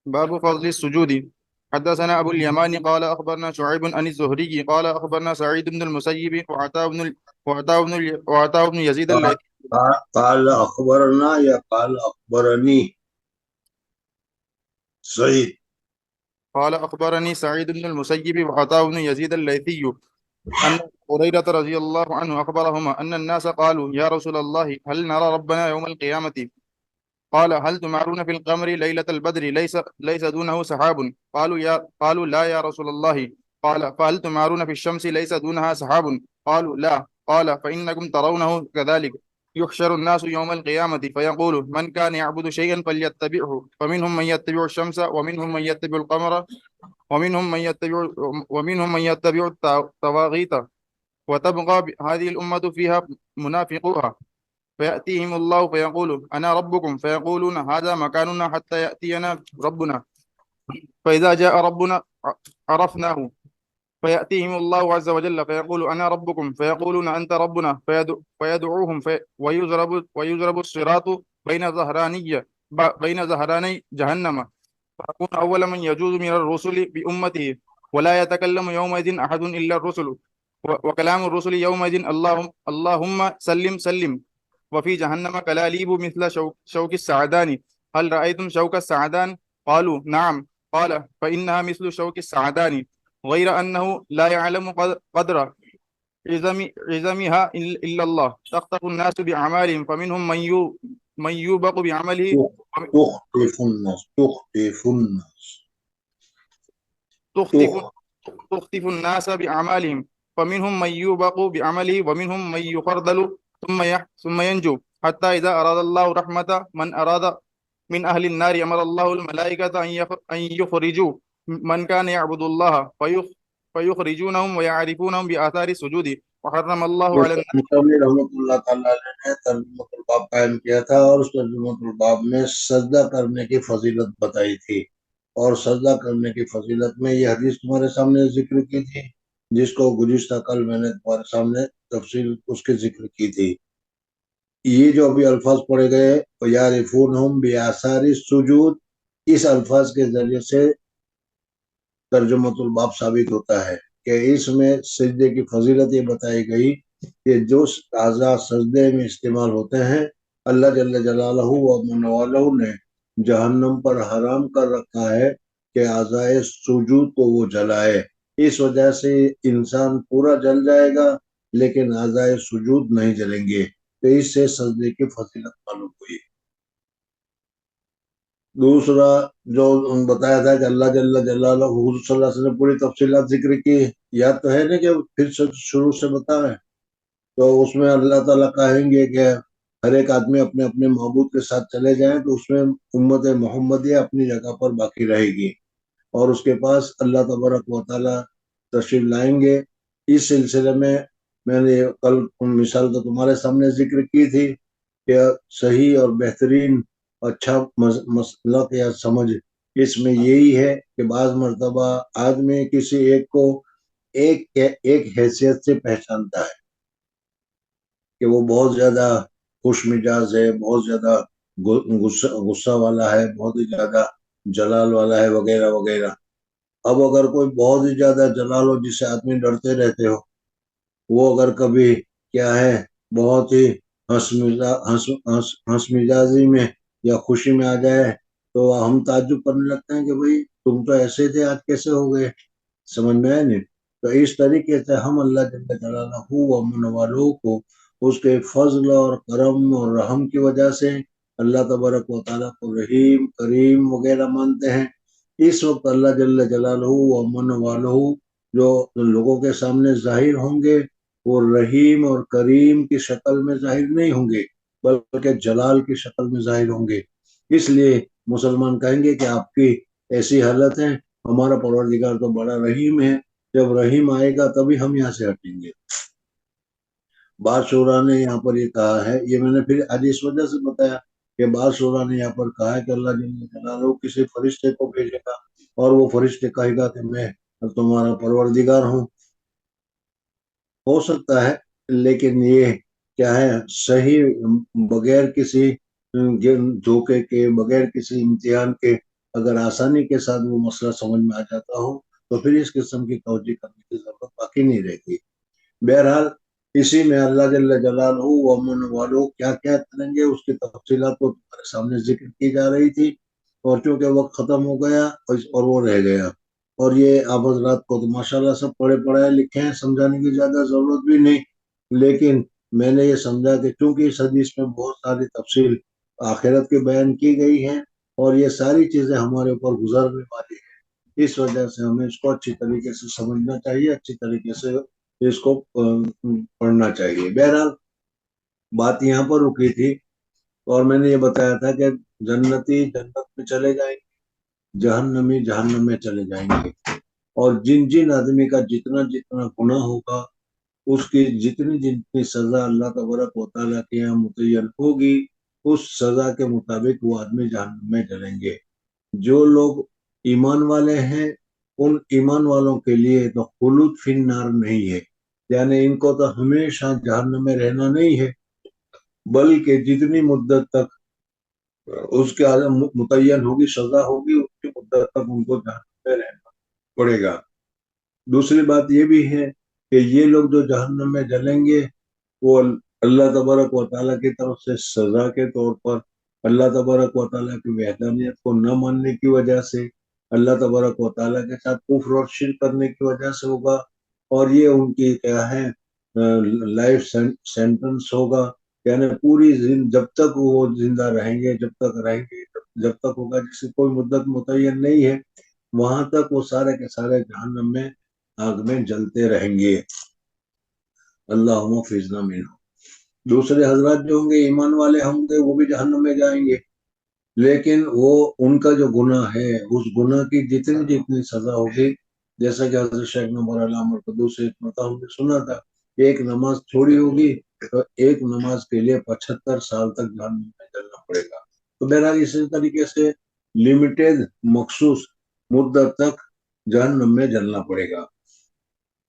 باب فضل السجود. حدثنا أبو اليمان قال أخبرنا شعيب عن الزهري قال أخبرنا سعيد بن المسيب وعطاء بن يزيد قال الليثي. قال اخبرنا یا قال اخبرنی صحیح. قال أخبرني سعيد بن المسيب وعطاء بن يزيد الليثي أن هريرة رضي الله عنه أخبرهما أن الناس قالوا يا رسول الله هل نرى ربنا يوم القيامة؟ قال هل تمارون في القمر ليلة البدر ليس دونه سحاب؟ قالوا لا يا رسول الله. قال فهل تمارون في الشمس ليس دونها سحاب؟ قالوا لا. قال فإنكم ترونه كذلك. يحشر الناس يوم القيامة فيقول من كان يعبد شيئا فليتبعه فمنهم من يتبع الشمس ومنهم من يتبع القمر ومنهم من يتبع الطواغيت وتبقى هذه الأمة فيها منافقوها فيأتيهم الله فيقول أنا ربكم فيقولون هذا مكاننا حتى يأتينا ربنا فإذا جاء ربنا عرفناه فيأتيهم الله عز وجل فيقول أنا ربكم فيقولون أنت ربنا فيدعوهم ويضرب الصراط بين ظهراني جهنم فأكون أول من يجوز من الرسل بأمته ولا يتكلم يومئذ أحد إلا الرسل وكلام الرسل يومئذ اللهم سلم سلم. وفي جهنم كلاليب مثل شوك السعدان هل رأيتم شوك السعدان؟ قالوا نعم. قال فإنها مثل شوك السعدان غير أنه لا يعلم قدر عظمها إلا الله تخطف الناس بأعمالهم فمنهم من يوبق بعمله تخطف الناس تخطف الناس تخطف تخ تخطف الناس بأعمالهم فمنهم من يوبق بعمله ومنهم من يخردل ثم ينجو حتى إذا أراد الله رحمة من أراد من أهل النار أمر الله الملائكة أن يخرجوا من كان يعبد الله فيخرجونهم ويعرفونهم بآثار السجود وحرم الله على النار. مصنف رحمۃ اللہ تعالی علیہ نے ترجمۃ الباب قائم کیا تھا اور اس ترجمۃ الباب میں سجدہ کرنے کی فضیلت بتائی تھی، اور سجدہ کرنے کی فضیلت میں یہ حدیث تمہارے سامنے ذکر کی تھی، جس کو گزشتہ کل میں نے تمہارے سامنے تفصیل اس کے ذکر کی تھی. یہ جو ابھی الفاظ پڑھے گئے یعرفونہم بآثار السجود، اس الفاظ کے ذریعے سے ترجمۃ الباب ثابت ہوتا ہے کہ اس میں سجدے کی فضیلت یہ بتائی گئی کہ جو اعضاء سجدے میں استعمال ہوتے ہیں اللہ جل جلالہ و من والہ نے جہنم پر حرام کر رکھا ہے کہ اعضاء سجود کو وہ جلائے. اس وجہ سے انسان پورا جل جائے گا لیکن اعضاء سجود نہیں جلیں گے، تو اس سے سجدے کی فضیلت معلوم ہوئی. دوسرا جو بتایا تھا کہ اللہ جل جلالہ حضور صلی اللہ علیہ وسلم نے پوری تفصیلات ذکر کی، یاد تو ہے نا کہ پھر شروع سے بتا رہے ہیں. تو اس میں اللہ تعالیٰ کہیں گے کہ ہر ایک آدمی اپنے اپنے معبود کے ساتھ چلے جائیں، تو اس میں امت محمدیہ اپنی جگہ پر باقی رہے گی اور اس کے پاس اللہ تبارک و تعالیٰ تشریف لائیں گے. اس سلسلے میں نے کل مثال تو تمہارے سامنے ذکر کی تھی کہ صحیح اور بہترین اچھا مسلک یا سمجھ اس میں یہی ہے کہ بعض مرتبہ آدمی کسی ایک کو ایک حیثیت سے پہچانتا ہے کہ وہ بہت زیادہ خوش مزاج ہے، بہت زیادہ غصہ والا ہے، بہت ہی زیادہ جلال والا ہے وغیرہ وغیرہ. اب اگر کوئی بہت ہی زیادہ جلال ہو جسے آدمی ڈرتے رہتے ہو، وہ اگر کبھی کیا ہے بہت ہی ہنس مزاجی میں یا خوشی میں آ جائے تو ہم تعجب کرنے لگتے ہیں کہ بھئی تم تو ایسے تھے، آج کیسے ہو گئے؟ سمجھ میں آئے نہیں؟ تو اس طریقے سے ہم اللہ جل جلالہ و من والہ کو اس کے فضل اور کرم اور رحم کی وجہ سے اللہ تبارک و تعالیٰ کو رحیم کریم وغیرہ مانتے ہیں. اس وقت اللہ جل جلالہ و من والہ جو لوگوں کے سامنے ظاہر ہوں گے وہ رحیم اور کریم کی شکل میں ظاہر نہیں ہوں گے بلکہ جلال کی شکل میں ظاہر ہوں گے. اس لیے مسلمان کہیں گے کہ آپ کی ایسی حالت ہے، ہمارا پروردگار تو بڑا رحیم ہے، جب رحیم آئے گا تبھی ہم یہاں سے ہٹیں گے. بعض شعراء نے یہاں پر یہ کہا ہے، یہ میں نے پھر آج اس وجہ سے بتایا کہ بعض شعراء نے یہاں پر کہا ہے کہ اللہ جل جلالہ کسی فرشتے کو بھیجے گا اور وہ فرشتے کہے گا کہ میں تمہارا پروردگار ہوں. ہو سکتا ہے، لیکن یہ کیا ہے صحیح بغیر کسی دھوکے کے، بغیر کسی امتحان کے اگر آسانی کے ساتھ وہ مسئلہ سمجھ میں آ جاتا ہو تو پھر اس قسم کی توجہ کرنے کی ضرورت باقی نہیں رہتی۔ بہرحال اسی میں اللہ جل جلالہ و امن والو کیا کیا کریں گے اس کی تفصیلات تو تمہارے سامنے ذکر کی جا رہی تھی، اور چونکہ وقت ختم ہو گیا اور وہ رہ گیا، اور یہ آپ حضرات کو تو ماشاءاللہ سب پڑھے پڑھائے لکھے ہیں، سمجھانے کی زیادہ ضرورت بھی نہیں، لیکن میں نے یہ سمجھا کہ چونکہ اس حدیث میں بہت ساری تفصیل آخرت کے بیان کی گئی ہیں اور یہ ساری چیزیں ہمارے اوپر گزرنے والی ہیں، اس وجہ سے ہمیں اس کو اچھی طریقے سے سمجھنا چاہیے، اچھی طریقے سے اس کو پڑھنا چاہیے۔ بہرحال بات یہاں پر رکی تھی، اور میں نے یہ بتایا تھا کہ جنتی جنت میں چلے جائیں گے، جہنمی جہنم میں چلے جائیں گے، اور جن جن آدمی کا جتنا جتنا گناہ ہوگا اس کی جتنی جتنی سزا اللہ تبارک و تعالیٰ کے یہاں متعین ہوگی اس سزا کے مطابق وہ آدمی جہنم میں جلیں گے۔ جو لوگ ایمان والے ہیں ان ایمان والوں کے لیے تو خلود فی النار نہیں ہے، یعنی ان کو تو ہمیشہ جہنم میں رہنا نہیں ہے، بلکہ جتنی مدت تک اس کے متعین ہوگی سزا ہوگی اس کی مدت تک ان کو جہنم میں رہنا پڑے گا۔ دوسری بات یہ بھی ہے کہ یہ لوگ جو جہنم میں جلیں گے وہ اللہ تبارک و تعالیٰ کی طرف سے سزا کے طور پر، اللہ تبارک و تعالیٰ کی وحدانیت کو نہ ماننے کی وجہ سے، اللہ تبارک و تعالیٰ کے ساتھ کفر اور شرک کرنے کی وجہ سے ہوگا، اور یہ ان کی کیا ہے لائف سینٹنس ہوگا، یعنی پوری جب تک وہ زندہ رہیں گے، جب تک رہیں گے، جب تک ہوگا، جس کی کوئی مدت متعین نہیں ہے، وہاں تک وہ سارے کے سارے جہنم میں آگ میں جلتے رہیں گے۔ اللہم فیضنا منہ۔ دوسرے حضرات جو ہوں گے ایمان والے ہوں گے وہ بھی جہنم میں جائیں گے، لیکن وہ ان کا جو گناہ ہے اس گناہ کی جتنی جتنی سزا ہوگی، جیسا کہ حضرت شیخ نور علامہ قدوس سے ہم نے سنا تھا، ایک نماز چھوڑی ہوگی تو ایک نماز کے لیے 75 سال تک جہنم میں جلنا پڑے گا۔ تو بہرحال اسی طریقے سے لمیٹڈ مخصوص مدت تک جہنم میں جلنا پڑے گا،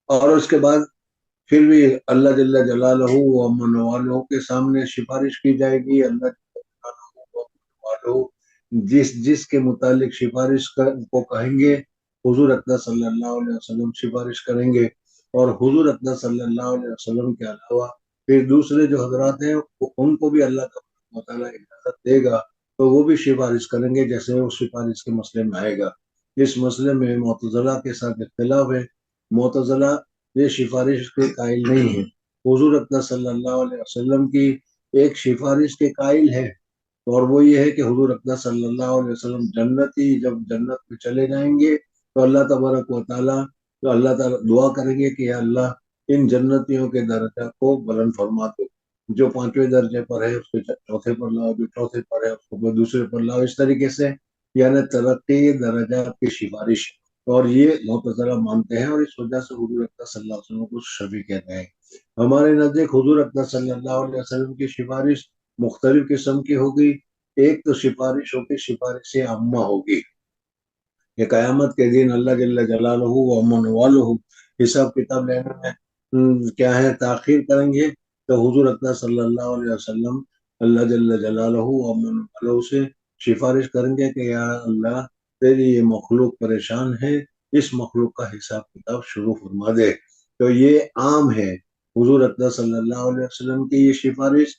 اور اس کے بعد پھر بھی اللہ جل جلالہ و امن والوں کے سامنے سفارش کی جائے گی۔ اللہ جل جلالہ و امن والوں جس کے متعلق سفارش کو کہیں گے حضور اقدس صلی اللہ علیہ وسلم سفارش کریں گے، اور حضور اقدس صلی اللہ علیہ وسلم کے علاوہ پھر دوسرے جو حضرات ہیں ان کو بھی اللہ تعالیٰ اجازت دے گا تو وہ بھی سفارش کریں گے، جیسے وہ سفارش کے مسئلے میں آئے گا۔ اس مسئلے میں معتزلہ کے ساتھ اختلاف ہے، معتزلہ یہ سفارش کے قائل نہیں ہے، حضور اقدس صلی اللہ علیہ وسلم کی ایک سفارش کے قائل ہے، اور وہ یہ ہے کہ حضور اقدس صلی اللہ علیہ وسلم جنتی جب جنت میں چلے جائیں گے تو اللہ تبارک و تعالیٰ دعا کریں گے کہ یا اللہ ان جنتیوں کے درجہ کو بلند فرما دو، جو 5ویں درجے پر ہے اس کو چوتھے پر لاؤ، جو چوتھے پر ہے اس کو دوسرے پر لاؤ، اس طریقے سے یعنی ترقی درجات کی سفارش، اور یہ معتزلہ مانتے ہیں، اور اس وجہ سے حضور اقدس صلی اللہ علیہ وسلم کو شفیع کہتے ہیں۔ ہمارے نزدیک حضور اقدس صلی اللہ علیہ وسلم کی سفارش مختلف قسم کی ہوگی۔ ایک تو سفارش ہوگی سفارش عامہ ہوگی کہ قیامت کے دن اللہ جل جلالہ و امن والہ حساب کتاب لینے میں کیا ہے تاخیر کریں گے، تو حضور اقدس صلی اللہ علیہ وسلم اللہ جل جلالہ و امن والہ سے سفارش کریں گے کہ یا اللہ تیری یہ مخلوق پریشان ہے، اس مخلوق کا حساب کتاب شروع فرما دے۔ تو یہ عام ہے، حضور اقدس صلی اللہ علیہ وسلم کی یہ سفارش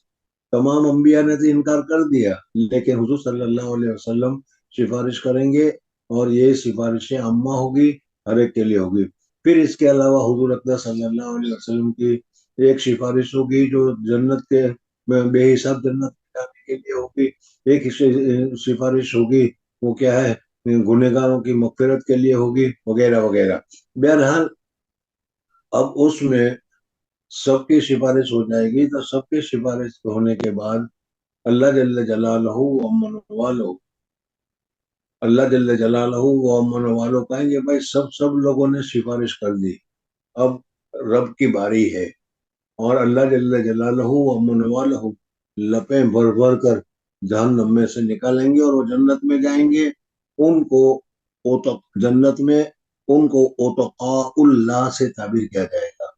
تمام انبیاء نے تو انکار کر دیا، لیکن حضور صلی اللہ علیہ وسلم سفارش کریں گے، اور یہ سفارش عامہ ہوگی، ہر ایک کے لیے ہوگی۔ پھر اس کے علاوہ حضور اقدس صلی اللہ علیہ وسلم کی ایک سفارش ہوگی جو جنت کے بے حساب جنت جانے کے لیے ہوگی، ایک سفارش ہوگی وہ کیا ہے گنہگاروں کی مغفرت کے لیے ہوگی، وغیرہ وغیرہ۔ بہرحال اب اس میں سب کی سفارش ہو جائے گی، تو سب کی سفارش ہونے کے بعد اللہ جل جلالہ و امن والو اللہ جل جلالہ و امن والو کہیں گے بھائی سب لوگوں نے سفارش کر دی، اب رب کی باری ہے، اور اللہ جل جلالہ و امن والہ لپیں بھر بھر کر جہنم میں سے نکالیں گے، اور وہ جنت میں جائیں گے، ان کو جنت میں ان کو اتقاء اللہ سے تعبیر کیا جائے گا۔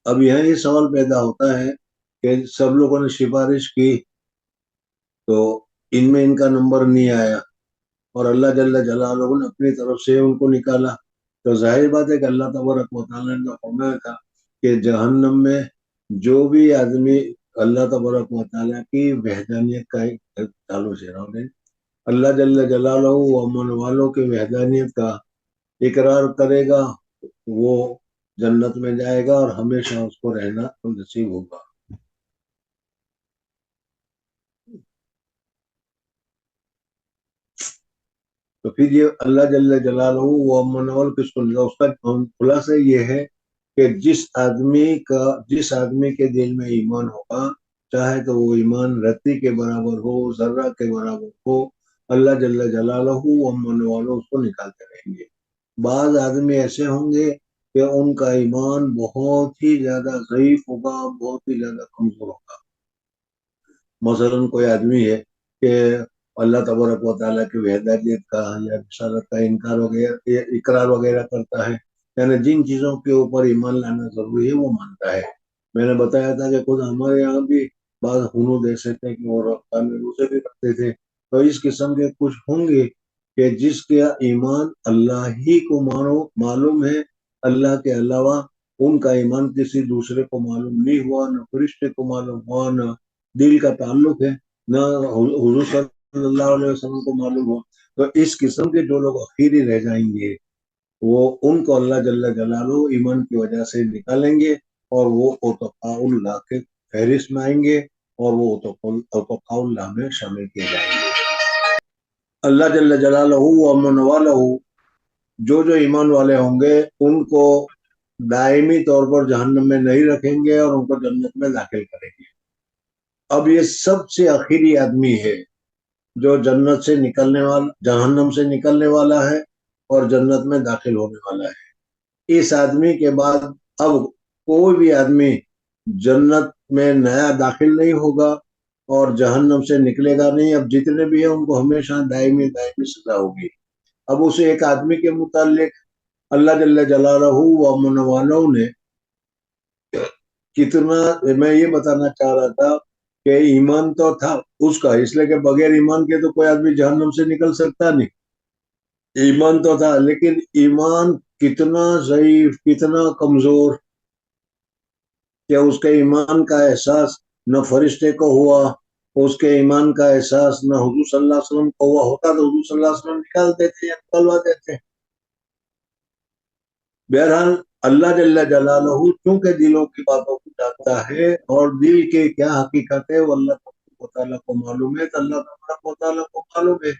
اب یہاں یہ سوال پیدا ہوتا ہے کہ سب لوگوں نے سفارش کی تو ان میں ان کا نمبر نہیں آیا، اور اللہ جل جلالہ نے اپنی طرف سے ان کو نکالا، تو ظاہر بات ہے کہ اللہ تبارک و تعالیٰ نے فرمایا تھا کہ جہنم میں جو بھی آدمی اللہ تبارک و تعالیٰ کی وحدانیت کا تعلق سے رہا ہے، اللہ جل جلالہ و امن والوں کے وحدانیت کا اقرار کرے گا، وہ جنت میں جائے گا اور ہمیشہ اس کو رہنا نصیب ہوگا۔ تو پھر یہ اللہ جل جلالہ و امن وال کس کو لگا، اس کا خلاصہ یہ ہے کہ جس آدمی کے دل میں ایمان ہوگا، چاہے تو وہ ایمان رتی کے برابر ہو، ذرہ کے برابر ہو، اللہ جل جلالہ و امن والوں اس کو نکالتے رہیں گے۔ بعض آدمی ایسے ہوں گے کہ ان کا ایمان بہت ہی زیادہ ضعیف ہوگا، بہت ہی زیادہ کمزور ہوگا۔ مثلاً کوئی آدمی ہے کہ اللہ تبارک و تعالیٰ کی وحدانیت کا یا رسالت کا انکار وغیرہ اقرار وغیرہ کرتا ہے، یعنی جن چیزوں کے اوپر ایمان لانا ضروری ہے وہ مانتا ہے۔ میں نے بتایا تھا کہ خود ہمارے یہاں بھی بعض ہنود ایسے تھے کہ وہ رمضان میں روزے بھی رکھتے تھے، تو اس قسم کے کچھ ہوں گے کہ جس کا ایمان اللہ ہی کو معلوم ہے، اللہ کے علاوہ ان کا ایمان کسی دوسرے کو معلوم نہیں ہوا، نہ فرشتے کو معلوم ہوا، نہ دل کا تعلق ہے، نہ حضور صلی اللہ علیہ وسلم کو معلوم ہو۔ تو اس قسم کے جو لوگ اخیری رہ جائیں گے، وہ ان کو اللہ جل جلالہ ایمان کی وجہ سے نکالیں گے، اور وہ اتقاء اللہ کے فہرست میں آئیں گے، اور وہ اتقاء اللہ میں شامل کیے جائیں گے۔ اللہ جل جلالہ و من والہ جو ایمان والے ہوں گے ان کو دائمی طور پر جہنم میں نہیں رکھیں گے اور ان کو جنت میں داخل کریں گے۔ اب یہ سب سے آخری آدمی ہے جو جنت سے نکلنے والا، جہنم سے نکلنے والا ہے اور جنت میں داخل ہونے والا ہے۔ اس آدمی کے بعد اب کوئی بھی آدمی جنت میں نیا داخل نہیں ہوگا اور جہنم سے نکلے گا نہیں۔ اب جتنے بھی ہیں ان کو ہمیشہ دائمی سزا ہوگی۔ اب اس ایک آدمی کے متعلق اللہ جل جلالہ و امن والوں نے کتنا، میں یہ بتانا چاہ رہا تھا کہ ایمان تو تھا اس کا، اس لیے کہ بغیر ایمان کے تو کوئی آدمی جہنم سے نکل سکتا نہیں۔ ایمان تو تھا، لیکن ایمان کتنا ضعیف، کتنا کمزور کہ اس کے ایمان کا احساس نہ فرشتے کو ہوا، اس کے ایمان کا احساس نہ حضور صلی اللہ علیہ وسلم کو ہوا۔ ہوتا تو حضور صلی اللہ علیہ وسلم نکالتے تھے یا نکلوا دیتے۔ بہرحال اللہ جل جلالہ چونکہ دلوں کی باتوں کو جانتا ہے اور دل کے کیا حقیقت ہے وہ اللہ تعالیٰ کو معلوم ہے، تو اللہ تعالیٰ کو معلوم ہے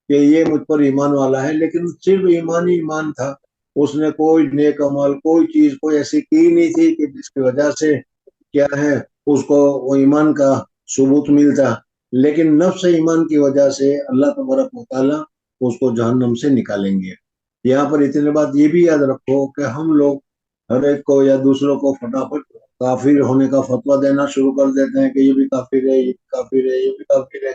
کہ یہ مجھ پر ایمان والا ہے، لیکن صرف ایمان ہی ایمان تھا، اس نے کوئی نیک عمل، کوئی چیز کوئی ایسی کی نہیں تھی کہ جس کی وجہ سے کیا ہے اس کو وہ ایمان کا ثبوت ملتا، لیکن نفس ایمان کی وجہ سے اللہ تبارک و تعالیٰ اس کو جہنم سے نکالیں گے۔ یہاں پر اتنے بات یہ بھی یاد رکھو کہ ہم لوگ ہر ایک کو یا دوسروں کو فٹافٹ کافر ہونے کا فتویٰ دینا شروع کر دیتے ہیں کہ یہ بھی کافر ہے، یہ بھی کافر ہے، یہ بھی کافر ہے،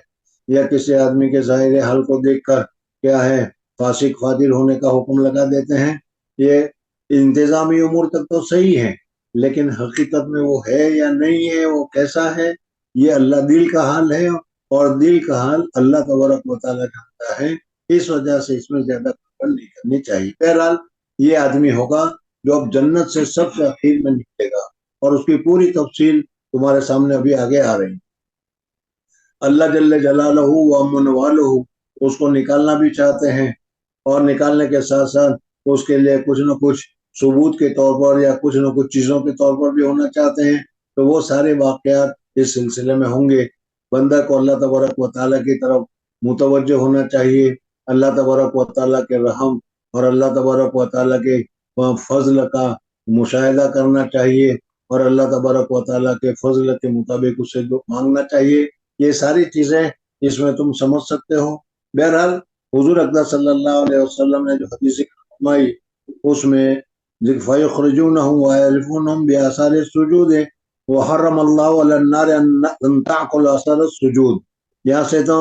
یا کسی آدمی کے ظاہر حال کو دیکھ کر کیا ہے فاسق فاجر ہونے کا حکم لگا دیتے ہیں۔ یہ انتظامی امور تک تو صحیح ہے، لیکن حقیقت میں وہ ہے یا نہیں ہے، وہ کیسا ہے، یہ اللہ دل کا حال ہے، اور دل کا حال اللہ تبارک و تعالیٰ جانتا ہے۔ اس وجہ سے اس میں زیادہ خبر نہیں کرنی چاہیے۔ بہرحال یہ آدمی ہوگا جو اب جنت سے سب سے اخیر میں نکلے گا، اور اس کی پوری تفصیل تمہارے سامنے ابھی آگے آ رہی۔ اللہ جل جلالہ و امن والہ اس کو نکالنا بھی چاہتے ہیں، اور نکالنے کے ساتھ ساتھ اس کے لیے کچھ نہ کچھ ثبوت کے طور پر یا کچھ نہ کچھ چیزوں کے طور پر بھی ہونا چاہتے ہیں، تو وہ سارے واقعات اس سلسلے میں ہوں گے۔ بندہ کو اللہ تبارک و تعالیٰ کی طرف متوجہ ہونا چاہیے، اللہ تبارک و تعالیٰ کے رحم اور اللہ تبارک و تعالیٰ کے فضل کا مشاہدہ کرنا چاہیے، اور اللہ تبارک و تعالیٰ کے فضل کے مطابق اسے مانگنا چاہیے۔ یہ ساری چیزیں اس میں تم سمجھ سکتے ہو۔ بہرحال حضور اقدس صلی اللہ علیہ وسلم نے جو حدیث فرمائی اس میں فَيُخْرِجُونَهُمْ وَيَعْرِفُونَهُمْ بِآثَارِ السُّجُودِ وَحَرَّمَ اللَّهُ عَلَى النَّارِ أَن تَأْكُلَ آثَارَ السُّجُودِ، یہاں سے تو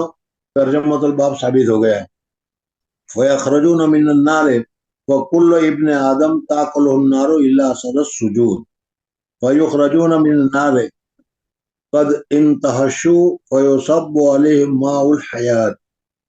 ترجمۃ الباب ثابت ہو گیا ہے۔ فَيَخْرُجُونَ مِنَ النَّارِ وَكُلُّ ابْنِ آدَمَ تَأْكُلُهُ النَّارُ إِلَّا آثَارَ السُّجُودِ فَيُخْرَجُونَ مِنَ النَّارِ قد انتحشوا فيصب عليهم ماء الحياة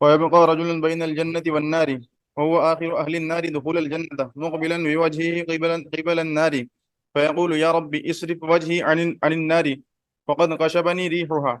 ويبقى رجل بين الجنة والنار وهو آخر أهل النار دخول الجنة مقبلا بوجهه قبل النار فيقول يا ربي اصرف وجهي عن النار فقد قشبني ريحها.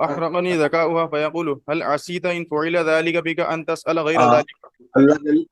أحرقني ذكاؤها فيقول هل عسيت إن فعل ذلك بك أن تسأل غير ذلك.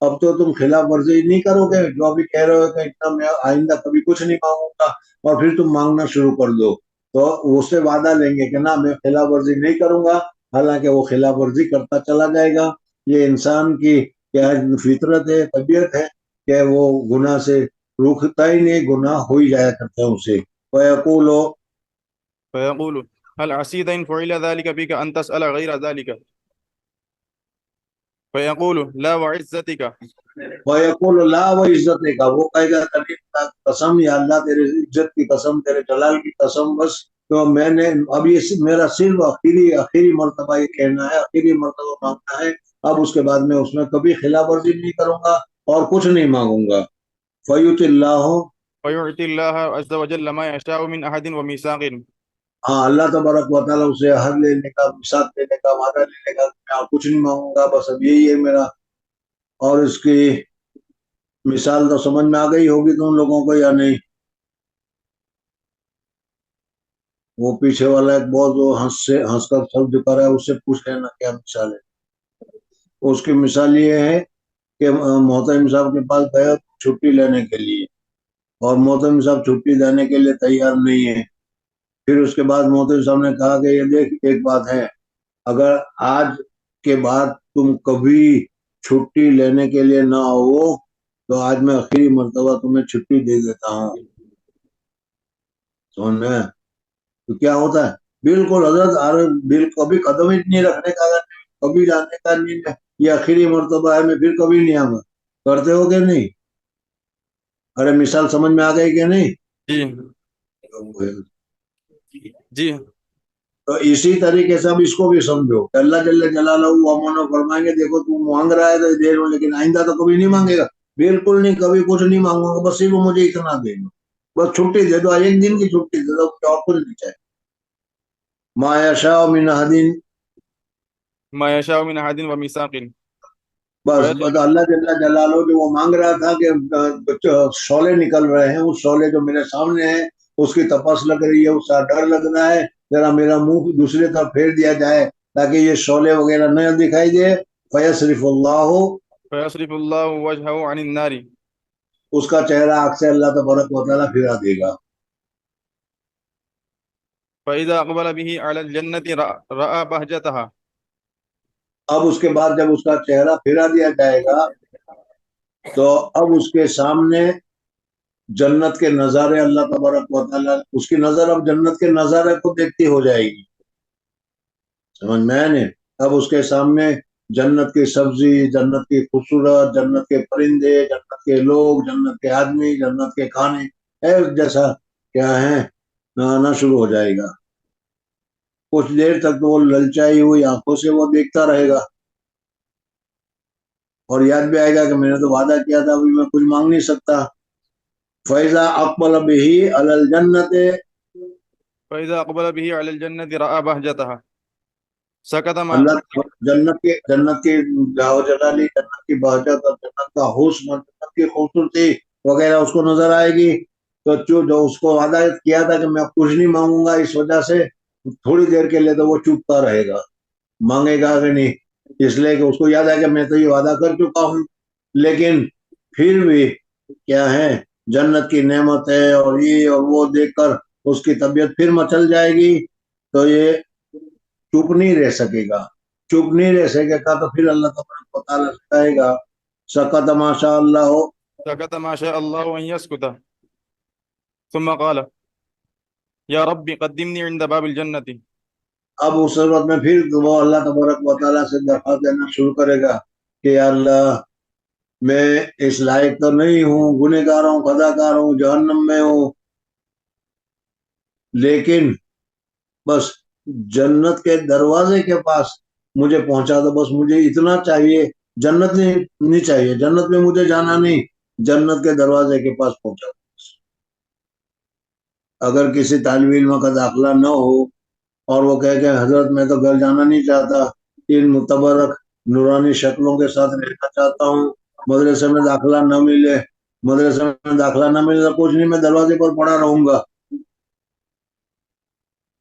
اب تو تم خلاف ورزی نہیں کرو گے، جو ابھی کہہ رہے ہو کہ اتنا میں آئندہ کبھی کچھ نہیں مانگوں گا، اور پھر تم مانگنا شروع کر دو، تو اس سے وعدہ لیں گے کہ نہ میں خلاف ورزی نہیں کروں گا، حالانکہ وہ خلاف ورزی کرتا چلا جائے گا۔ یہ انسان کی کیا فطرت ہے، طبیعت ہے کہ وہ گناہ سے رکتا ہی نہیں، گناہ ہو ہی جایا کرتا ہے اسے۔ وَيَقُولُ فيقول هل عسيت إن فعل ذلك بك أن تسأل غير ذلك؟ فيقول لا وعزتك. وَيَقُولُ لَا وَعِزَّتِكَ کا، وہ کہے گا قسم یا اللہ تیرے عزت کی قسم، تیرے جلال کی قسم، بس تو میں نے اب یہ میرا صرف آخری مرتبہ یہ کہنا ہے، آخری مرتبہ مانگنا ہے، اب اس کے بعد میں اس میں کبھی خلاف ورزی نہیں کروں گا اور کچھ نہیں مانگوں گا۔ فَيُؤْتِ اللَّهُ فيعطي الله عز وجل ما يشاء من عهد وميثاق. ہاں، اللہ تبارک و تعالیٰ اسے حد لینے کا، میثاق لینے کا، وعدہ لینے کا، میں اور کچھ نہیں مانگوں گا، بس اب یہی ہے میرا۔ اور اس کی مثال تو سمجھ میں آ گئی ہوگی تم لوگوں کو یا نہیں؟ وہ پیچھے والا ایک بہت وہ ہنس کر سب جو کر رہا ہے، اس سے پوچھ لینا کیا مثال ہے۔ اس کی مثال یہ ہے کہ محترم صاحب کے پاس گئے چھٹی لینے کے لیے، اور محترم صاحب چھٹی دینے کے لیے تیار نہیں ہے۔ پھر اس کے بعد محترم صاحب نے کہا کہ یہ دیکھ ایک بات ہے، اگر آج کے بعد تم کبھی چھٹی لینے کے لیے نہ ہو تو آج میں آخری مرتبہ تمہیں چھٹی دے دیتا ہوں، سمجھ میں؟ تو کیا ہوتا ہے، بالکل حضرت کبھی قدم ہی نہیں رکھنے کا، کبھی جانے کا نہیں، یہ آخری مرتبہ ہے، میں پھر کبھی نہیں آؤں گا، کرتے ہو کہ نہیں؟ ارے مثال سمجھ میں آ گئی کہ نہیں؟ جی جی تو اسی طریقے سے اب اس کو بھی سمجھو کہ اللہ جل جلالہ و فرمائیں گے دیکھو تو مانگ رہا ہے تو دیر میں، لیکن آئندہ تو کبھی نہیں مانگے گا، بالکل نہیں، کبھی کچھ نہیں مانگوں گا، بس صرف مجھے اتنا دے دو، بس چھٹی دے دو، ایک دن کی چھٹی دے دو، اور کچھ نہیں چاہیے۔ ما یشاء من احد، ما يشاء من عهد وميثاق. بس اللہ جل جلالہ جو وہ مانگ رہا تھا کہ شعلے نکل رہے ہیں، اس شعلے جو میرے سامنے ہیں اس کی تپس لگ رہی ہے، اس کا ڈر لگ رہا ہے، ذرا میرا منہ دوسری طرف پھیر دیا جائے تاکہ یہ شعلے وغیرہ نہ دکھائی دے۔ فیصرف اللہ، فيصرف الله وجهه عن النار. اس کا چہرہ آگ سے اللہ تبارک و تعالیٰ پھرا دے گا۔ فإذا أقبل به على الجنة رأى بهجتها. اب اس کے بعد جب اس کا چہرہ پھرا دیا جائے گا تو اب اس کے سامنے جنت کے نظارے، اللہ تبارک و تعالیٰ اس کی نظر اب جنت کے نظارے کو دیکھتی ہو جائے گی، سمجھ میں آئے نہیں؟ اب اس کے سامنے جنت کی سبزی، جنت کی خوبصورت، جنت کے پرندے، جنت کے لوگ، جنت کے آدمی، جنت کے کھانے، ایک جیسا کیا ہے آنا شروع ہو جائے گا۔ کچھ دیر تک تو وہ للچائی ہوئی آنکھوں سے وہ دیکھتا رہے گا، اور یاد بھی آئے گا کہ میں نے تو وعدہ کیا تھا، ابھی میں کچھ مانگ نہیں سکتا۔ فیضا اقبل به علی الجنت، فإذا أقبل به على الجنة رأى بهجتها. سكت ما اللہ جنت کی لاہو جلالی، جنت کی بہجت اور جنت کا حسن اور جنت کی خوبصورتی وغیرہ اس کو نظر آئے گی، تو جو اس کو وعدہ کیا تھا کہ میں کچھ نہیں مانگوں گا، اس وجہ سے تھوڑی دیر کے لیے تو وہ چوپتا رہے گا، مانگے گا کہ نہیں، اس لیے کہ اس کو یاد ہے کہ میں تو یہ وعدہ کر چکا ہوں۔ لیکن پھر بھی کیا ہے، جنت کی نعمت ہے اور یہ اور وہ دیکھ کر اس کی طبیعت پھر مچل جائے گی، تو یہ چپ نہیں رہ سکے گا، چپ نہیں رہ سکے گا، تو پھر اللہ تبارک و تعالیٰ کہے گا سکت ما شاء اللہ ہو۔ سكت ما شاء الله أن يسكت. ثم قال يا ربي قدمني عند باب الجنة. اب اس صورت میں پھر وہ اللہ تبارک و تعالیٰ سے درخواست دینا شروع کرے گا کہ یا اللہ میں اس لائق تو نہیں ہوں، گنہگار ہوں، خطا کار ہوں، جہنم میں ہوں، لیکن بس جنت کے دروازے کے پاس مجھے پہنچا دو، بس مجھے اتنا چاہیے، جنت نہیں چاہیے، جنت میں مجھے جانا نہیں، جنت کے دروازے کے پاس پہنچا دو۔ اگر کسی طالب علم کا داخلہ نہ ہو اور وہ کہے کہ حضرت میں تو گھر جانا نہیں چاہتا، ان متبرک نورانی شکلوں کے ساتھ رہنا چاہتا ہوں، مدرسے میں داخلہ نہ ملے، مدرسے میں داخلہ نہ ملے تو کچھ نہیں، میں دروازے پر پڑا رہوں گا،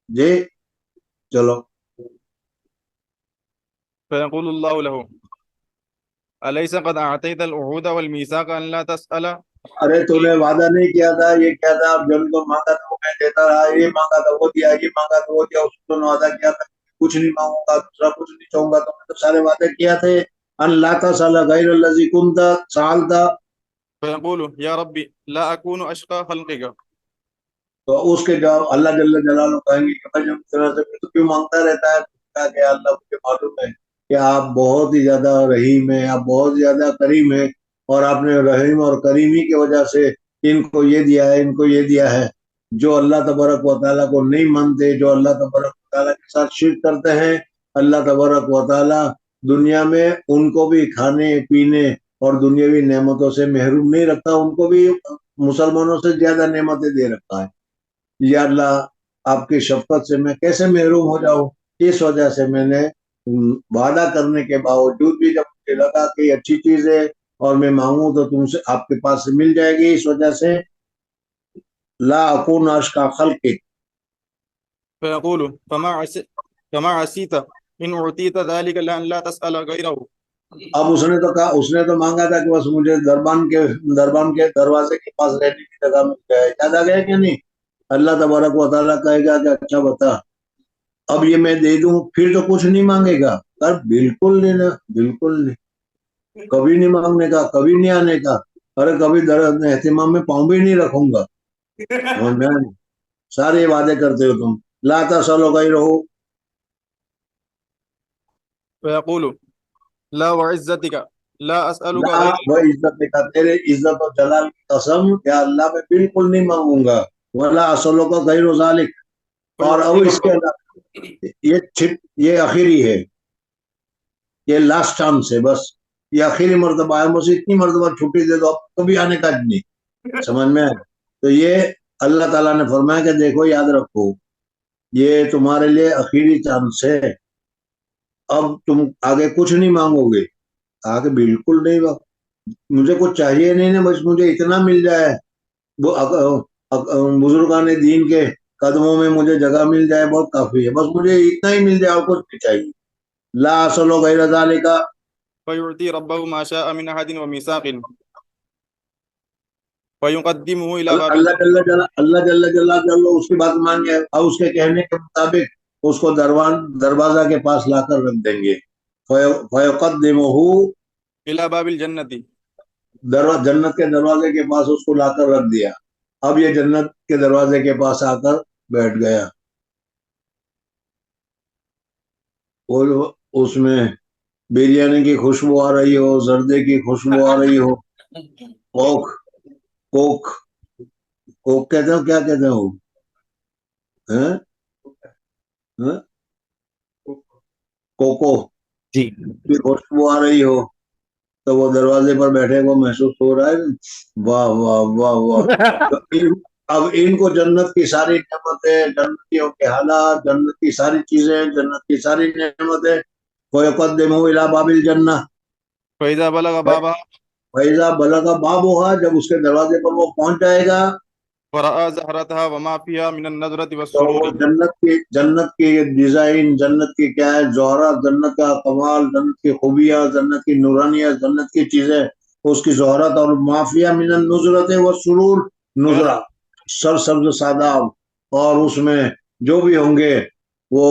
جی چلو۔ فيقول الله له أليس قد أعطيت العهود والميثاق أن لا تسأل؟ ارے تو نے وعدہ نہیں کیا تھا، یہ کیا تھا، اب جب تو مانگا تھا وہ میں دیتا رہا، یہ مانگا تھا وہ دیا، یہ مانگا تھا وہ دیا، اس کو وعدہ کیا تھا کچھ نہیں مانگوں گا، دوسرا کچھ نہیں چاہوں گا، تو میں تو سارے وعدے کیا تھے. ان لا تسأل غیر الذی کنت سألت. فيقول يا ربي لا أكون أشقى خلقك. تو اس کے جواب اللہ جل جلالہ کہیں گے کہ بھائی اس طرح سے تو کیوں مانگتا رہتا ہے؟ کہا کہ اللہ مجھے معلوم ہے کہ آپ بہت ہی زیادہ رحیم ہیں، آپ بہت زیادہ کریم ہیں، اور آپ نے رحیم اور کریمی کی وجہ سے ان کو یہ دیا ہے، ان کو یہ دیا ہے. جو اللہ تبارک و تعالیٰ کو نہیں مانتے، جو اللہ تبارک و تعالیٰ کے ساتھ شرک کرتے ہیں، اللہ تبارک و تعالیٰ دنیا میں ان کو بھی کھانے پینے اور دنیاوی نعمتوں سے محروم نہیں رکھتا، ان کو بھی مسلمانوں سے زیادہ نعمتیں دے رکھتا ہے. یا اللہ آپ کی شفقت سے میں کیسے محروم ہو جاؤں؟ اس وجہ سے میں نے وعدہ کرنے کے باوجود بھی جب مجھے لگا کہ یہ اچھی چیز ہے اور میں مانگوں تو تم سے آپ کے پاس سے مل جائے گی، اس وجہ سے لا اکون اشقى خلقک. فيقول فما عسيت إن أعطيت ذلك لأن لا تسأل غيره. اب اس نے تو کہا، اس نے تو مانگا تھا کہ بس مجھے دربان کے دروازے کے پاس رہنے کی جگہ مل جائے. یاد آ گیا کہ نہیں؟ اللہ تبارک و تعالیٰ کہے گا کہ اچھا بتا اب یہ میں دے دوں، پھر تو کچھ نہیں مانگے گا. بالکل نہیں نا، بالکل نہیں، کبھی نہیں مانگنے کا، کبھی نہیں آنے کا. ارے کبھی اہتمام میں پاؤں بھی نہیں رکھوں گا. سمجھ میں آئے؟ سارے وعدے کرتے ہو تم. لا تسألوا غیرہ. فيقول لا وعزتك لا أسألك لا غير وہ عزت کا، تیرے عزت و جلال کی قسم یا اللہ میں بالکل نہیں مانگوں گا. ولا اسألک غیر ذلک. اور اب فيعطي اس کے ربه. علاوہ یہ آخری ہے، یہ لاسٹ چانس ہے، بس یہ آخری مرتبہ ہے. مجھے اتنی مرتبہ چھٹی دے دو، اب کبھی آنے کا نہیں. سمجھ میں آئے؟ تو یہ اللہ تعالیٰ نے فرمایا کہ دیکھو یاد رکھو یہ تمہارے لیے آخری چانس ہے، اب تم آگے کچھ نہیں مانگو گے. آگے بالکل نہیں، مجھے کچھ چاہیے نہیں نا، بس مجھے اتنا مل جائے، بزرگان دین کے قدموں میں مجھے جگہ مل جائے بہت کافی ہے، بس مجھے اتنا ہی مل جائے اور کچھ نہیں چاہیے. لا اصل غیر ذالک. فيعطي ربه ما شاء من عهد وميثاق فيقدمه إلى باب اللہ الجنة. اللہ جل جلالہ اس کی بات مان گئے اور اس کے کہنے کے مطابق اس کو دروازہ کے پاس لا کر رکھ دیں گے. فیقدمہ، إلى باب الجنة. جنت کے دروازے کے پاس اس کو لا کر رکھ دیا. اب یہ جنت کے دروازے کے پاس آ کر بیٹھ گیا، اور اس میں بریانی کی خوشبو آ رہی ہو، زردے کی خوشبو آ رہی ہو، کوک کوک کوک کہتے ہو، کیا کہتے ہو؟ ہاں؟ ہاں؟ کوکو جی. کی خوشبو آ رہی ہو تو وہ دروازے پر بیٹھے کو محسوس ہو رہا ہے. واہ واہ واہ واہ. تو اب ان کو جنت کی ساری نعمتیں، جنتیوں کے حالات، جنت کی ساری چیزیں، جنت کی ساری نعمتیں. وَيُقَدِّمُهُ إِلَى بَابِ الْجَنَّةِ. فإذا بلغ بابها فَإِذَا بَلَغَ بَابُهَا، جب اس کے دروازے پر وہ پہنچ جائے گا ورأى زهرتها وما فيها من النظرة تو وہ والسرور. جنت کی ڈیزائن، جنت کی کیا ہے زہرات، جنت کا کمال، جنت کی خوبیاں، جنت کی نورانیت، جنت کی چیزیں، اس کی زہرات، اور معافیہ من النظرت والسرور. نظرہ سرسبز ساداب، اور اس میں جو بھی ہوں گے وہ،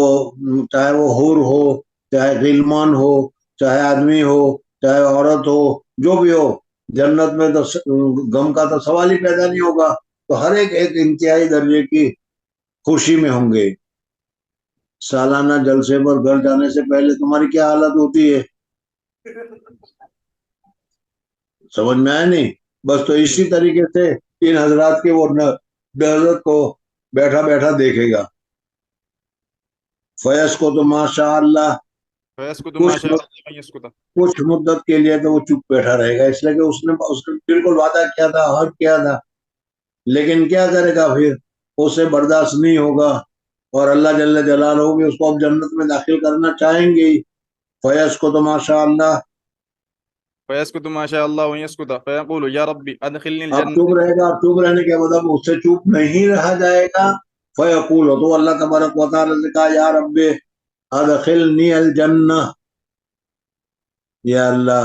چاہے وہ حور ہو، چاہے غلمان ہو، چاہے آدمی ہو، چاہے عورت ہو، جو بھی ہو، جنت میں تو غم کا تو سوال ہی پیدا نہیں ہوگا. تو ہر ایک انتہائی درجے کی خوشی میں ہوں گے. سالانہ جلسے پر گھر جانے سے پہلے تمہاری کیا حالت ہوتی ہے؟ سمجھ میں آئے نہیں؟ بس تو اسی طریقے سے ان حضرات کے وہ حضرت کو بیٹھا بیٹھا دیکھے گا. فیض کو تو ماشاء اللہ فيسكت ما کچھ شاء الله أن يسكت. کچھ مدت کے لیے تو وہ چپ بیٹھا رہے گا، اس لیے کہ اس نے بالکل وعدہ کیا تھا، حق کیا تھا، لیکن کیا کرے گا پھر، اسے برداشت نہیں ہوگا، اور اللہ جل جلالہ بھی اس کو اب جنت میں داخل کرنا چاہیں گے. فیض کو تو ماشاء اللہ. فيسكت ما شاء الله أن يسكت فيقول يا ربي أدخلني اب الجنة. چپ رہے گا، چپ رہنے کے مطلب اس سے چپ نہیں رہا جائے گا. فیقول، تو اللہ تبارک و تعالی نے کہا یا رب ادخلنی الجنہ، یا اللہ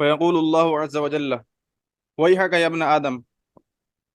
فيقول الله عز وجل ويحك يا ابن آدم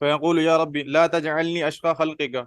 فيقول يا ربي لا تجعلني أشقى خلقك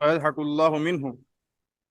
فيضحك الله منه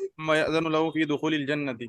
ثم يأذن له في دخول الجنة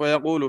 فيقول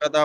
فتح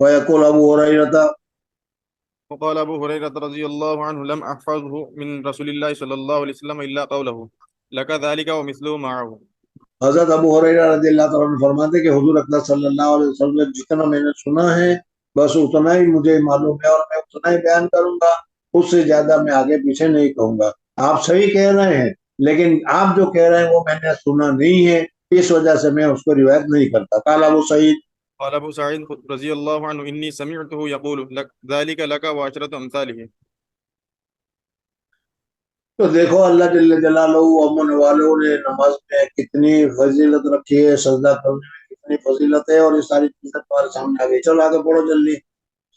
ويقول ابو هريرہ وقال أبو هريرة رضي الله عنه لم أحفظه من رسول الله صلى الله عليه وسلم إلا قوله لك ذلك ومثله معه. حضرت ابو ہریرہ رضی اللہ تعالیٰ عنہ فرماتے ہیں کہ حضور اکرم صلی اللہ علیہ وسلم نے جتنا میں نے سنا ہے بس اتنا ہی مجھے معلوم ہے اور میں اتنا ہی بیان کروں گا، اس سے زیادہ میں آگے پیچھے نہیں کہوں گا۔ آپ صحیح کہہ رہے ہیں لیکن آپ جو کہہ رہے ہیں وہ میں نے سنا نہیں ہے، اس وجہ سے میں اس کو روایت نہیں کرتا۔ قال ابو سعید، قال أبو سعيد رضي الله عنه إني سمعته يقول لك ذلك لك وعشرة أمثاله. تو دیکھو اللہ جل جلالہ امن والوں نے نماز میں کتنی فضیلت رکھی ہے، سجدہ کرنے میں کتنی فضیلت ہے، اور یہ ساری چیزیں تمہارے سامنے آ گئی۔ چلو آگے پڑھو جلدی۔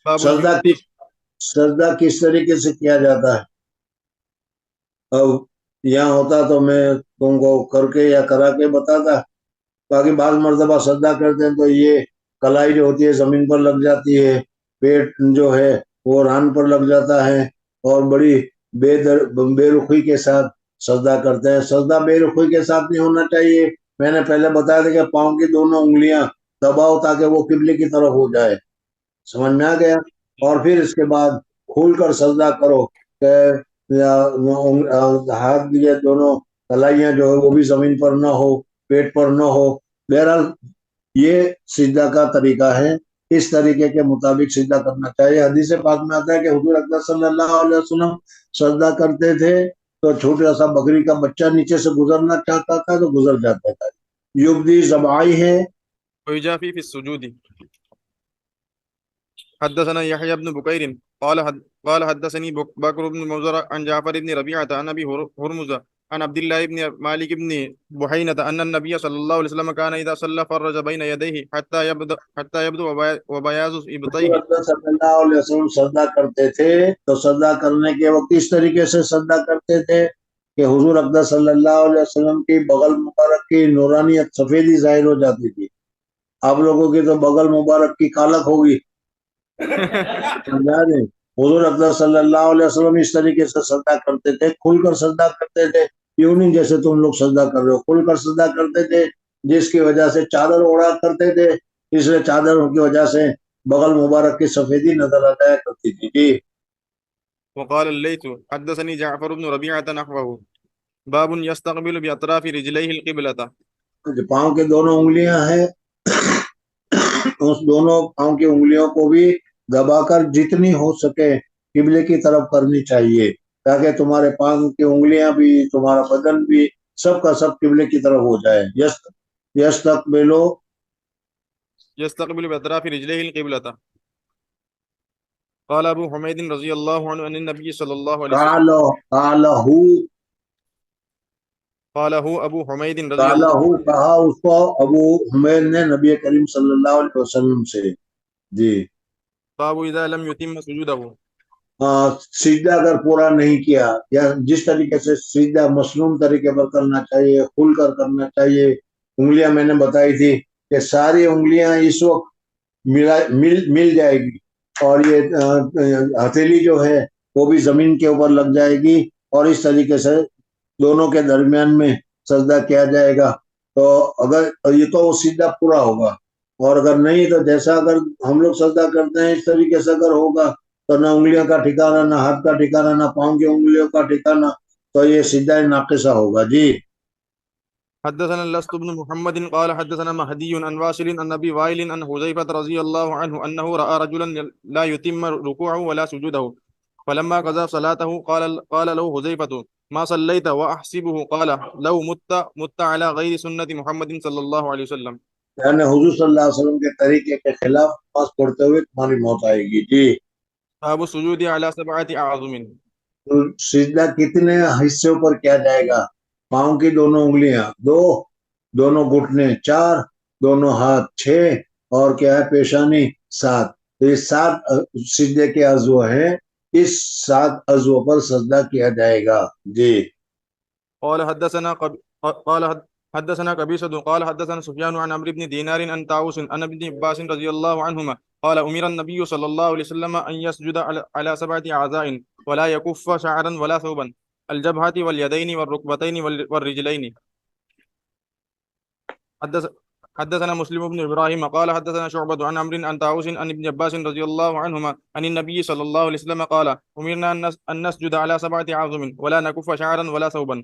باب سجدہ الجود. سجدہ کس طریقے سے کیا جاتا ہے؟ اب یہاں ہوتا تو میں تم کو کر کے یا کرا کے بتاتا، باقی بعض مرتبہ سجدہ کرتے ہیں تو یہ کلائی جو ہوتی ہے زمین پر لگ جاتی ہے، پیٹ جو ہے وہ ران پر لگ جاتا ہے، اور بڑی بے رخی کے ساتھ سجدہ کرتے ہیں۔ سجدہ بے رخی کے ساتھ نہیں ہونا چاہیے۔ میں نے پہلے بتایا تھا کہ پاؤں کی دونوں انگلیاں دباؤ تاکہ وہ قبلے کی طرف ہو جائے، سمجھ میں آ گیا؟ اور پھر اس کے بعد کھول کر سجدہ کرو کہ ہاتھ یہ دونوں کلائیاں جو ہے وہ بھی زمین پر نہ ہو، پیٹ پر نہ ہو۔ بہرحال یہ سجدہ کا طریقہ ہے، اس طریقے کے مطابق سجدہ کرنا چاہیے۔ حدیث پاک میں آتا ہے کہ حضور اکرم صلی اللہ علیہ وسلم سجدہ کرتے تھے تو چھوٹا سا بکری کا بچہ نیچے سے گزرنا چاہتا تھا تو گزر جاتا تھا۔ یبدی زبائی ہے۔ ويجافي في السجود. حدثنا يحيى بن بكير قال حدثني بكر بن موزر عن جعفر بن ربيعة عن أبي هرمز عن عبد الله بن مالك بن بحينة أن النبي صلى الله عليه وسلم كان إذا صلى فرج بين يديه حتى يبدو وبياض حضور إبطيه. اکرم صلی اللہ علیہ وسلم سجدہ کرتے تھے تو سجدہ کرنے کے وقت اس طریقے سے سجدہ کرتے تھے کہ حضور اکرم صلی اللہ علیہ وسلم کی بغل مبارک کی نورانیت سفیدی ظاہر ہو جاتی تھی۔ آپ لوگوں کی تو بغل مبارک کی کالک ہوگی، سمجھا دیں؟ حضور اکرم صلی اللہ علیہ وسلم اس طریقے سے سجدہ کرتے تھے، کھل کر سجدہ کرتے تھے، یوں نہیں جیسے تم لوگ سجدہ کر رہے ہو، کھل کر سجدہ کرتے تھے، جس کی وجہ سے چادر اوڑا کرتے تھے، اس لیے چادروں کی وجہ سے بغل مبارک کی سفیدی نظر آ جایا کرتی تھی۔ جی وقال الليث حدثني جعفر بن ربيعة نحوه باب يستقبل بأطراف رجليه القبلة. جو پاؤں کے دونوں انگلیاں ہیں اس دونوں پاؤں کی انگلیوں کو بھی دبا کر جتنی ہو سکے قبلے کی طرف کرنی چاہیے تاکہ تمہارے پاؤں کی انگلیاں بھی تمہارا بدن بھی سب کا سب قبلے کی طرف ہو جائے۔ يستقبل بأطراف رجليه القبلة. قال أبو حميد رضي الله عنه أن النبي صلى الله عليه وسلم قاله أبو حميد رضي الله عنه. کہا اس کو ابو حمید نے نبی کریم صلی اللہ علیہ وسلم سے۔ جی باب إذا لم يتم سجوده. سجدہ اگر پورا نہیں کیا یا جس طریقے سے سجدہ مسنون طریقے پر کرنا چاہیے، کھل کر کرنا چاہیے۔ انگلیاں میں نے بتائی تھی کہ ساری انگلیاں اس وقت مل جائے گی اور یہ ہتھیلی جو ہے وہ بھی زمین کے اوپر لگ جائے گی اور اس طریقے سے دونوں کے درمیان میں سجدہ کیا جائے گا۔ تو اگر یہ تو وہ سجدہ پورا ہوگا، اور اگر نہیں تو جیسا اگر ہم لوگ سجدہ کرتے ہیں اس طریقے سے اگر ہوگا تو نہ انگلیوں کا ٹھکانا، نہ ہاتھ کا ٹھکانا، نہ پاؤں کی انگلیوں کا ٹھکانا، تو یہ سجدہ ناقصہ ہوگا۔ جی حدثنا اللست بن محمد قال حدثنا مهدي عن واصل عن ابي وائل عن حذيفة رضي الله عنه انه راى رجلا لا يتم ركوعه ولا سجوده فلما قضى صلاته قال له حذيفة ما صليت واحسبه قال لو مت على غير سنة محمد صلى الله عليه وسلم. یعنی حضور صلی اللہ علیہ وسلم کے طریقے کے خلاف نماز پڑھتے ہوئے تمہاری موت آئے گی۔ جی باب السجود على 7 اعظم. تو سجدہ کتنے حصوں پر کیا جائے گا؟ پاؤں کی دونوں انگلیاں 2، دونوں گھٹنے 4، دونوں ہاتھ 6، اور کیا ہے پیشانی 7۔ تو یہ 7 سجدے کے عضو ہیں، اس 7 عضو پر سجدہ کیا جائے گا۔ جی قال حدثنا قبيصة قال حدثنا سفيان عن عمرو بن دينار عن طاووس عن ابن عباس رضي الله عنهما قال أمر النبي صلى الله عليه وسلم أن يسجد على 7 أعضاء ولا يكف شعرا ولا ثوبا الجبهة واليدين والركبتين والرجلين. حدثنا مسلم بن إبراهيم قال حدثنا شعبة عن عمرو عن طاووس عن ابن عباس رضي الله عنهما عن النبي صلى الله عليه وسلم قال أمرنا أن نسجد على 7 أعظم ولا نكف شعرا ولا ثوبا.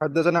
حدثنا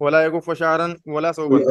ولا يكف شعرا ولا ثوبا.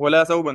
ولا ثوبا.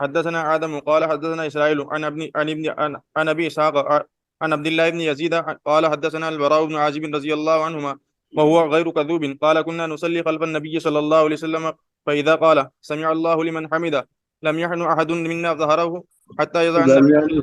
حدثنا آدم قال حدثنا إسرائيل عن أبي إسحاق عن عبد الله بن يزيد قال حدثنا البراء بن عازب رضي الله عنهما وهو غير كذوب قال كنا نصلي خلف النبي صلى الله عليه وسلم فإذا قال سمع الله لمن حمده لم يحن أحد منا ظهره حتى يضع النبي.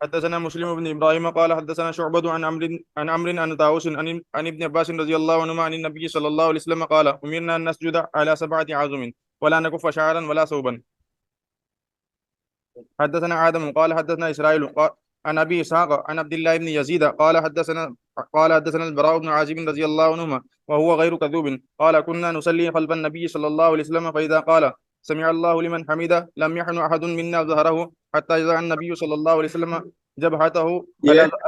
حدثنا مسلم بن ابراهيم قال حدثنا شعبة عن عمرو عن طاووس عن ابن عباس رضي الله عنهما عن النبي صلى الله عليه وسلم قال أمرنا أن نسجد على 7 أعظم ولا نكف شعرا ولا ثوبا. حدثنا آدم قال حدثنا إسرائيل عن أبي إسحاق عن عبد الله بن يزيد قال حدثنا البراء بن عازب رضي الله عنهما وهو غير كذوب قال كنا نصلي خلف النبي صلى الله عليه وسلم فإذا قال سمع الله لمن حمده لم يحن أحد منا ظهره حتى يضع النبي صلى الله عليه وسلم جبهته على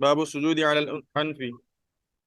باب السجود على الأنف.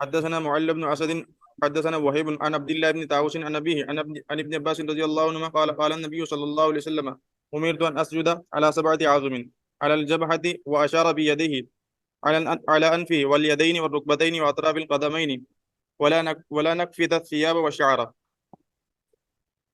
حدثنا معل بن أسد حدثنا وهيب عن عبد الله بن طاووس عن أبيه عن ابن عباس رضي الله عنهما قال النبي صلى الله عليه وسلم أمرت أن أسجد على 7 أعظم على الجبهة وأشار بيديه على أنفه واليدين والركبتين وأطراف القدمين ولا نكفت الثياب والشعر.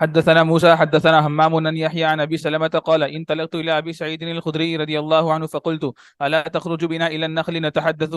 حدثنا موسى حدثنا همام عن يحيى عن ابي سلمة قال انطلقت الى ابي سعيد الخدري رضي الله عنه فقلت الا تخرج بنا الى النخل نتحدث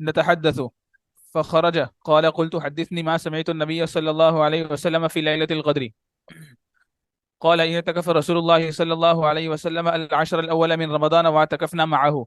نتحدث فخرج قال قلت حدثني ما سمعت النبي صلى الله عليه وسلم في ليلة القدر قال إن اعتكف رسول الله صلى الله عليه وسلم العشر الأول من رمضان واعتكفنا معه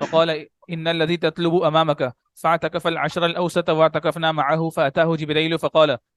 فقال إن الذي تطلب أمامك فاعتكف العشر الأوسط واعتكفنا معه فأتاه جبريل فقال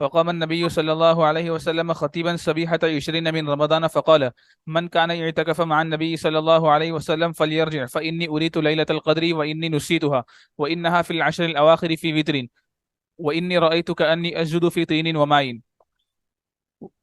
فقام النبي صلى الله عليه وسلم خطيبا صبيحة 20 من رمضان فقال من كان يعتكف مع النبي صلى الله عليه وسلم فليرجع فإني أريت ليلة القدر وإني نسيتها وإنها في العشر الأواخر في وتر وإني رأيت كأني أسجد في طين وماء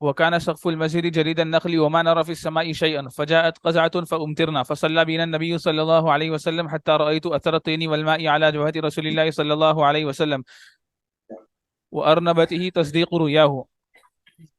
وكان سقف المسجد جريد النخل وما نرى في السماء شيئا فجاءت قزعة فأمطرنا فصلى بنا النبي صلى الله عليه وسلم حتى رأيت أثر الطين والماء على جبهة رسول الله صلى الله عليه وسلم وأرنبته تصديق رؤياه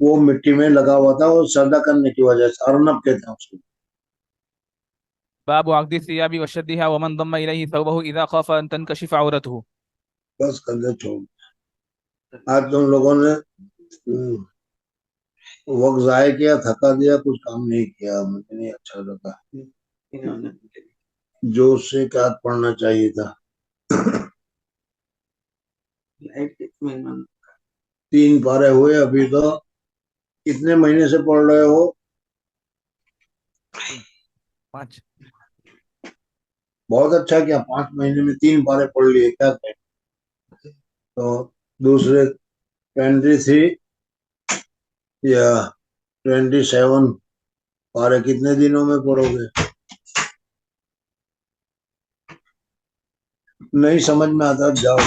وہ مٹی میں لگا ہوا تھا، وہ سجدہ کرنے کی وجہ سے ارنب کہتے ہیں اس کو. باب عقد الثياب وشدها ومن ضم إليه ثوبه إذا خاف أن تنكشف عورته. بس کر دے چھوڑ. آج تم لوگوں نے وقت ضائع کیا، تھکا دیا، کچھ کام نہیں کیا، مجھے نہیں اچھا لگا. جو اس سے کیا پڑھنا چاہیے تھا. 3 پارے ہوئے ابھی تو. کتنے مہینے سے پڑھ رہے ہو؟ 5. بہت اچھا کیا، 5 مہینے میں 3 پارے پڑھ لیے. کیا کہ تو دوسرے 23 یا 27 پارے کتنے دنوں میں پڑھو گے؟ نہیں سمجھ میں آتا جاؤ.